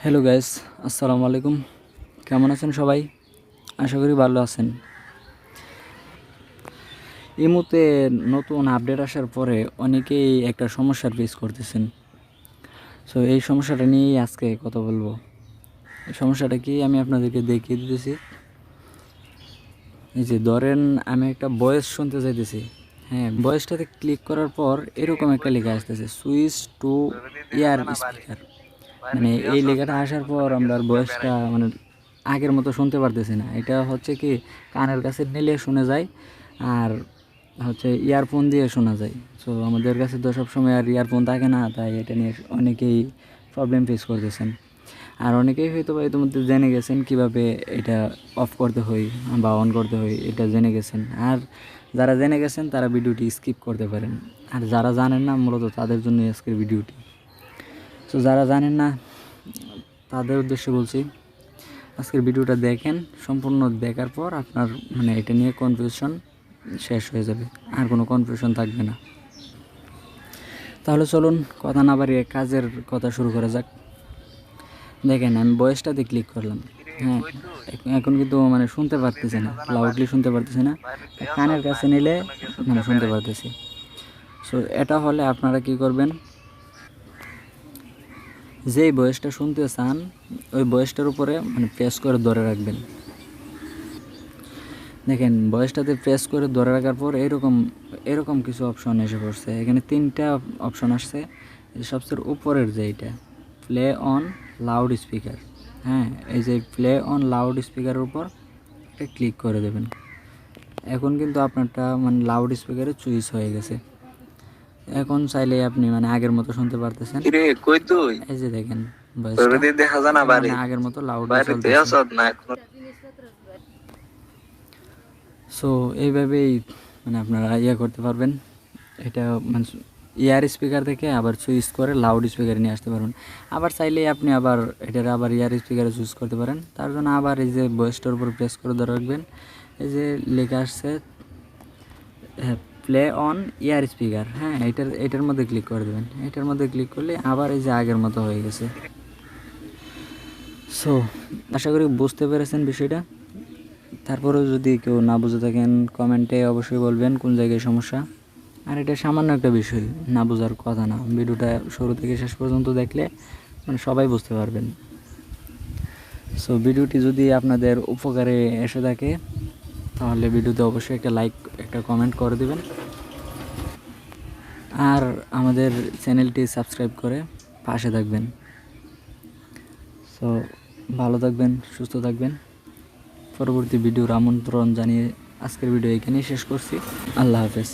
Hello guys, আসসালামু আলাইকুম। কেমন আছেন সবাই? আশা করি ভালো আছেন। এই মুহূর্তে নতুন আপডেট আসার পরে অনেকেই একটা সমস্যার ফেস করতেছেন। সো এই সমস্যাটা নিয়েই আজকে কথা বলবো। এই সমস্যাটা কি আমি আপনাদেরকে দেখিয়ে দিতেছি। এই যে ধরেন আমি একটা ভয়েস শুনতে চাইতেছি। হ্যাঁ, ভয়েসটাতে ক্লিক করার পর এরকম একটা লেখা আসতেছে, সুইচ টু ইয়ার স্পিকার। মানে এই লেখাটা আসার পর আমরা ভয়েসটা মানে আগের মতো শুনতে পারতেছি না। এটা হচ্ছে কি কানের কাছে নিলে শোনা যায়, আর হচ্ছে ইয়ারফোন দিয়ে শোনা যায়। সো আমাদের কাছে তো সবসময় আর ইয়ারফোন থাকে না, তাই এটা নিয়ে অনেকেই প্রবলেম ফেস করতেছেন। আর অনেকেই হয়তো বা ইতিমধ্যে জেনে গেছেন কীভাবে এটা অফ করতে হয় বা অন করতে হয়, এটা জেনে গেছেন। আর যারা জেনে গেছেন তারা ভিডিওটি স্কিপ করতে পারেন, আর যারা জানেন না মূলত তাদের জন্য আজকের ভিডিওটি। সো যারা জানেন না তাদের উদ্দেশ্যে বলছি, আজকের ভিডিওটা দেখেন। সম্পূর্ণ দেখার পর আপনার মানে এটা নিয়ে কনফিউশন শেষ হয়ে যাবে, আর কোনো কনফিউশন থাকবে না। তাহলে চলুন কথা না বাড়িয়ে কাজের কথা শুরু করা যাক। দেখেন আমি ভয়েসটাতে ক্লিক করলাম। হ্যাঁ, এখন কিন্তু মানে শুনতে পারতেছি না, লাউডলি শুনতে পারতেছি না। কানের কাছে নিলে মানে শুনতে পারতেছি। সো এটা হলে আপনারা কি করবেন, যেই ভয়েসটা শুনতে চান ওই ভয়েসটার উপরে মানে প্রেস করে ধরে রাখবেন। দেখেন ভয়েসটাতে প্রেস করে ধরে রাখার পর এরকম কিছু অপশন এসে পড়ছে। এখানে 3টা অপশন আসছে। সবচেয়ে উপরের যেইটা প্লে অন লাউড স্পিকার, হ্যাঁ এই যে প্লে অন লাউড স্পিকারের উপর এটা ক্লিক করে দেবেন। এখন কিন্তু আপনারটা মানে লাউড স্পিকারে চুইস হয়ে গেছে। এখন চাইলে আপনি মানে আগের মতো শুনতে পারতেছেন। এই যে দেখেন ভয়েসটা মানে আগের মতো লাউড চলতেছে। সো এইভাবেই মানে আপনারা করতে পারবেন। এটা মানে ইয়ার স্পিকার থেকে আবার চুজ করে লাউড স্পিকারে নিয়ে আসতে পারবেন। আবার চাইলে আপনি আবার এটার আবার ইয়ার স্পিকারে চুজ করতে পারেন। তার জন্য আবার এই যে ভয়েসটার উপর প্রেস করে ধরে রাখবেন। এই যে লেখা আসছে প্লে অন ইয়ার স্পিকার, হ্যাঁ এটার মধ্যে ক্লিক করে দেবেন। এটার মধ্যে ক্লিক করলে আবার এই যে আগের মতো হয়ে গেছে। সো আশা করি বুঝতে পেরেছেন বিষয়টা। তারপরেও যদি কেউ না বুঝে থাকেন কমেন্টে অবশ্যই বলবেন কোন জায়গায় সমস্যা। আর এটা সামান্য একটা বিষয়, না বোঝার কথা না। ভিডিওটা শুরু থেকে শেষ পর্যন্ত দেখলে মানে সবাই বুঝতে পারবেন। সো ভিডিওটি যদি আপনাদের উপকারে এসে থাকে তাহলে ভিডিওতে অবশ্যই একটা লাইক একটা কমেন্ট করে দিবেন, আর আমাদের চ্যানেলটি সাবস্ক্রাইব করে পাশে থাকবেন। সো ভালো থাকবেন, সুস্থ থাকবেন। পরবর্তী ভিডিওর আমন্ত্রণ জানিয়ে আজকের ভিডিও এখানেই শেষ করছি। আল্লাহ হাফেজ।